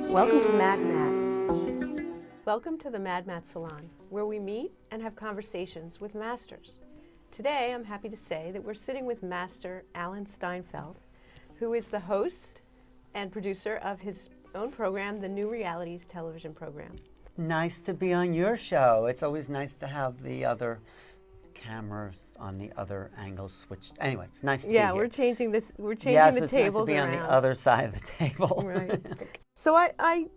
Welcome to MadMat. Welcome to the MadMat Salon, where we meet and have conversations with masters. Today, I'm happy to say that we're sitting with Master Alan Steinfeld, who is the host and producer of his own program, the New Realities television program. Nice to be on your show. It's always nice to have the other cameras on the other angles switched. Anyway, it's nice to be here. Yeah, we're changing the tables around. Yes, it's nice to be on the other side of the table. Right. So I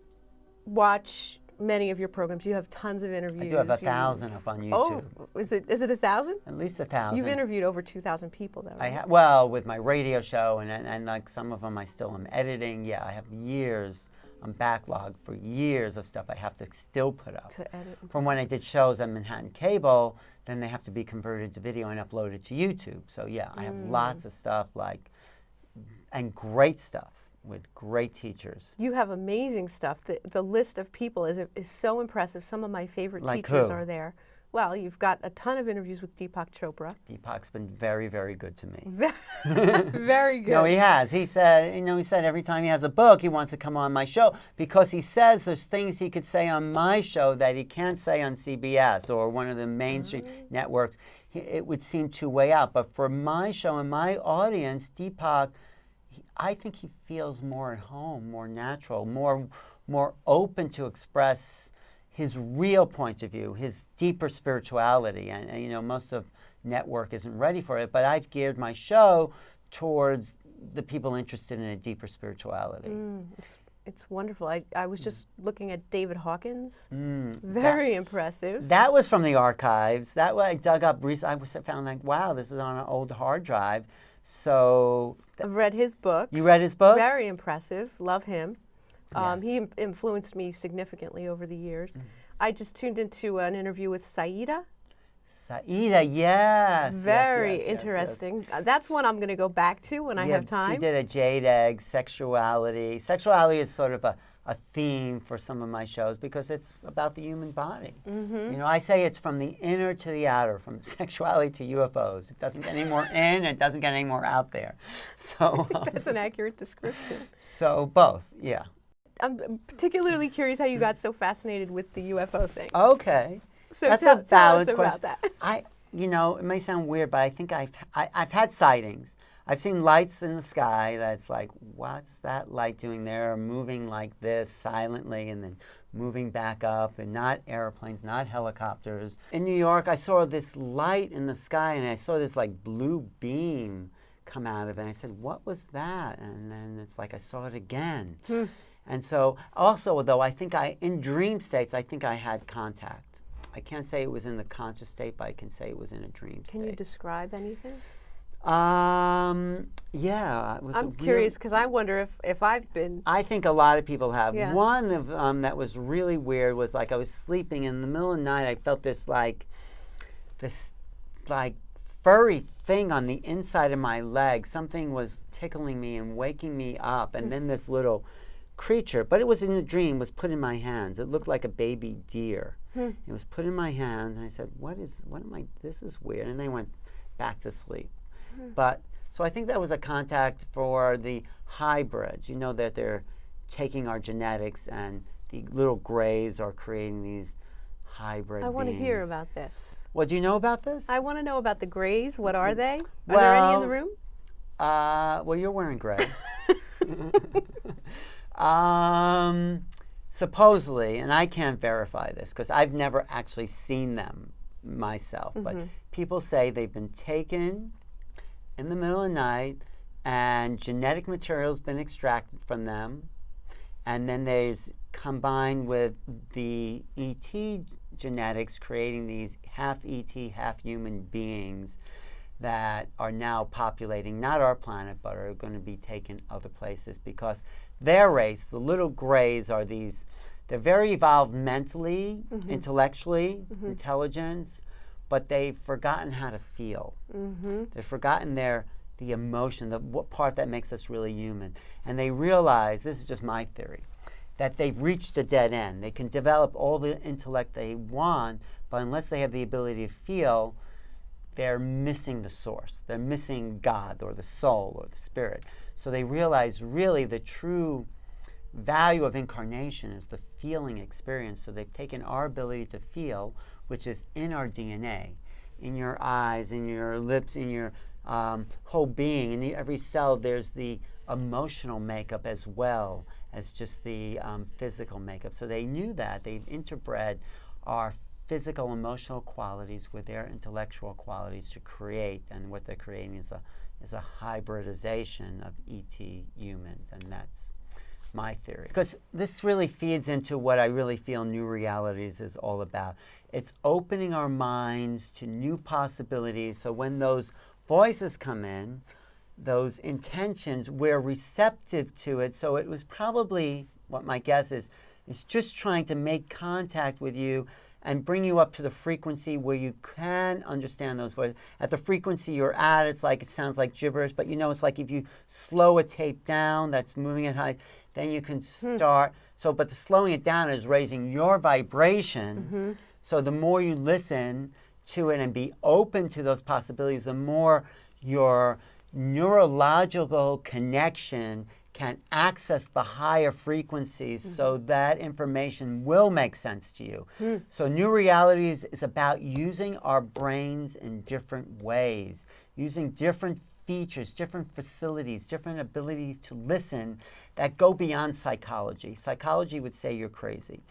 watch many of your programs. You have tons of interviews. I do have 1,000 up on YouTube. Oh, is it 1,000? At least 1,000. You've interviewed over 2,000 people, though, right? Well, with my radio show and like some of them I still am editing. Yeah, I have years. I'm backlogged for years of stuff I have to still put up. To edit. From when I did shows on Manhattan Cable, then they have to be converted to video and uploaded to YouTube. So yeah, I have lots of stuff and great stuff with great teachers. You have amazing stuff. The list of people is so impressive. Some of my favorite Like teachers who? are there. Well, you've got a ton of interviews with Deepak Chopra. Deepak's been very, very good to me. Very good. No, he has. He said every time he has a book, he wants to come on my show because he says there's things he could say on my show that he can't say on CBS or one of the mainstream networks. It would seem too way out. But for my show and my audience, Deepak, I think he feels more at home, more natural, more open to express his real point of view, his deeper spirituality. And most of network isn't ready for it, but I've geared my show towards the people interested in a deeper spirituality. It's wonderful. I was just looking at David Hawkins. Very impressive. That was from the archives. That I dug up recently. I found wow, this is on an old hard drive. So I've read his books. You read his books? Very impressive. Love him. Yes. He influenced me significantly over the years. I just tuned into an interview with Saida. Saida, yes. Very yes, interesting. Yes. That's one I'm going to go back to when I have time. She did a jade egg, sexuality. Sexuality is sort of a theme for some of my shows because it's about the human body. I say it's from the inner to the outer, from sexuality to UFOs. It doesn't get any more in, it doesn't get any more out there. So that's an accurate description. So both, yeah. I'm particularly curious how you got so fascinated with the UFO thing. Okay. So that's tell a valid us question. About that. It may sound weird, but I think I've had sightings. I've seen lights in the sky that's like, what's that light doing there? Moving like this silently and then moving back up, and not airplanes, not helicopters. In New York, I saw this light in the sky and I saw this like blue beam come out of it. And I said, what was that? And then it's like I saw it again. And so also, though, I think in dream states, I think I had contact. I can't say it was in the conscious state, but I can say it was in a dream state. Can you describe anything? Yeah. I'm curious because I wonder if I've been. I think a lot of people have. Yeah. One of that was really weird was like I was sleeping in the middle of the night. I felt this furry thing on the inside of my leg. Something was tickling me and waking me up, and then this little creature, but it was in a dream, was put in my hands. It looked like a baby deer. It was put in my hands, and I said, this is weird, and then I went back to sleep. So I think that was a contact for the hybrids, that they're taking our genetics, and the little grays are creating these hybrid I want to beings. hear about this. What, do you know about this? I want to know about the grays. What are they? Are there any in the room? Well, you're wearing gray. Supposedly, and I can't verify this because I've never actually seen them myself, but people say they've been taken in the middle of the night and genetic material's been extracted from them, and then there's combined with the ET genetics creating these half ET, half human beings that are now populating not our planet but are going to be taken other places because their race, the little grays, they're very evolved mentally, intellectually, intelligence, but they've forgotten how to feel. They've forgotten the emotion, what part that makes us really human. And they realize, this is just my theory, that they've reached a dead end. They can develop all the intellect they want, but unless they have the ability to feel, they're missing the source. They're missing God or the soul or the spirit. So they realize really the true value of incarnation is the feeling experience. So they've taken our ability to feel, which is in our DNA, in your eyes, in your lips, in your whole being. In every cell, there's the emotional makeup as well as just the physical makeup. So they knew that. They've interbred our physical, emotional qualities with their intellectual qualities to create, and what they're creating is a hybridization of ET humans, and that's my theory. Because this really feeds into what I really feel New Realities is all about. It's opening our minds to new possibilities, so when those voices come in, those intentions, we're receptive to it. So it was probably, what my guess is just trying to make contact with you and bring you up to the frequency where you can understand those voices. At the frequency you're at, it's like, it sounds like gibberish, but it's like if you slow a tape down that's moving at high, then you can start. So, but the slowing it down is raising your vibration. So the more you listen to it and be open to those possibilities, the more your neurological connection can access the higher frequencies, so that information will make sense to you. So New Realities is about using our brains in different ways, using different features, different facilities, different abilities to listen that go beyond psychology. Psychology would say you're crazy.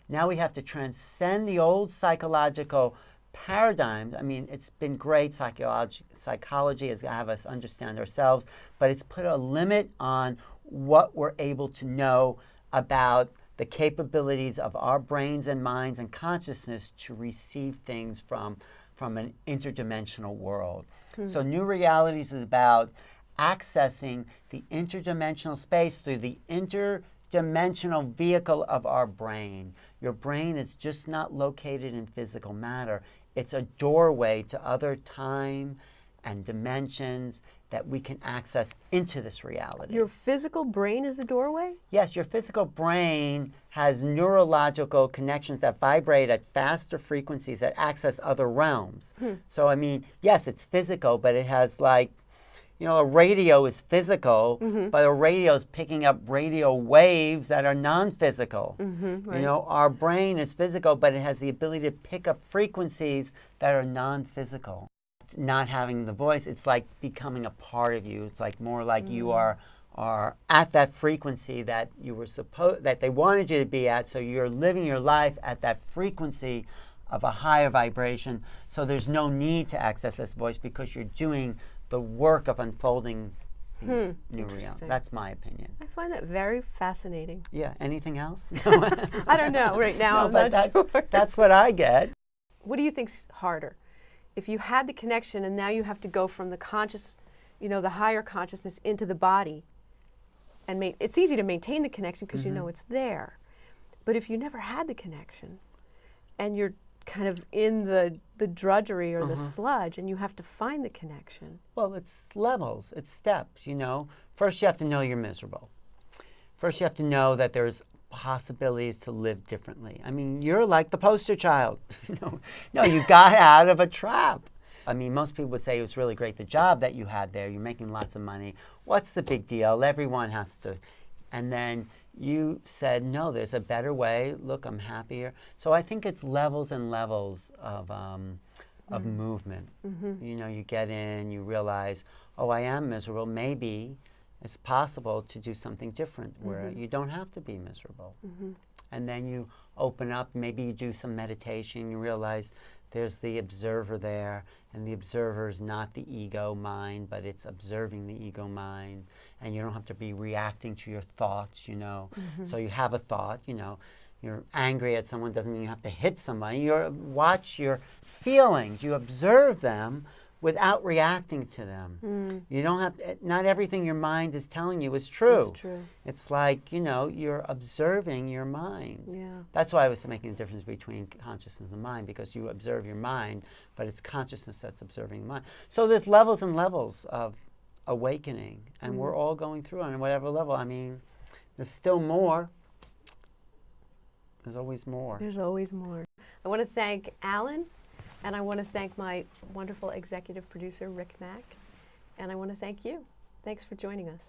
Now we have to transcend the old psychological paradigms. I mean, it's been great. Psychology has have us understand ourselves, but it's put a limit on what we're able to know about the capabilities of our brains and minds and consciousness to receive things from an interdimensional world. So New Realities is about accessing the interdimensional space through the interdimensional vehicle of our brain. Your brain is just not located in physical matter. It's a doorway to other time and dimensions that we can access into this reality. Your physical brain is a doorway? Yes, your physical brain has neurological connections that vibrate at faster frequencies that access other realms. So, I mean, yes, it's physical, but it has like, a radio is physical, but a radio is picking up radio waves that are non-physical. Right. Our brain is physical, but it has the ability to pick up frequencies that are non-physical. Not having the voice, it's like becoming a part of you. It's like more like you are at that frequency that you were that they wanted you to be at, so you're living your life at that frequency of a higher vibration. So there's no need to access this voice because you're doing the work of unfolding these new realities. That's my opinion. I find that very fascinating. Yeah. Anything else? I don't know. Right now, no, I'm not sure. That's what I get. What do you think's harder? If you had the connection and now you have to go from the conscious, the higher consciousness into the body, and it's easy to maintain the connection because you know it's there. But if you never had the connection and you're kind of in the drudgery or the sludge and you have to find the connection. Well, it's levels, it's steps, First you have to know you're miserable. First you have to know that there's possibilities to live differently. I mean, you're like the poster child. No, you got out of a trap. I mean, most people would say it was really great, the job that you had there, you're making lots of money. What's the big deal? Everyone has to. And then you said, no, there's a better way. Look, I'm happier. So I think it's levels and levels of movement. You get in, you realize, oh, I am miserable. Maybe it's possible to do something different where you don't have to be miserable. And then you open up, maybe you do some meditation, you realize there's the observer there, and the observer is not the ego mind, but it's observing the ego mind, and you don't have to be reacting to your thoughts, So you have a thought, you're angry at someone, doesn't mean you have to hit somebody. You watch your feelings, you observe them without reacting to them. You don't have to, not everything your mind is telling you is true. It's true. It's like, you're observing your mind. Yeah. That's why I was making the difference between consciousness and mind, because you observe your mind, but it's consciousness that's observing the mind. So there's levels and levels of awakening, and we're all going through on whatever level. I mean, there's still more. There's always more. There's always more. I want to thank Alan, and I want to thank my wonderful executive producer, Rick Mack, and I want to thank you. Thanks for joining us.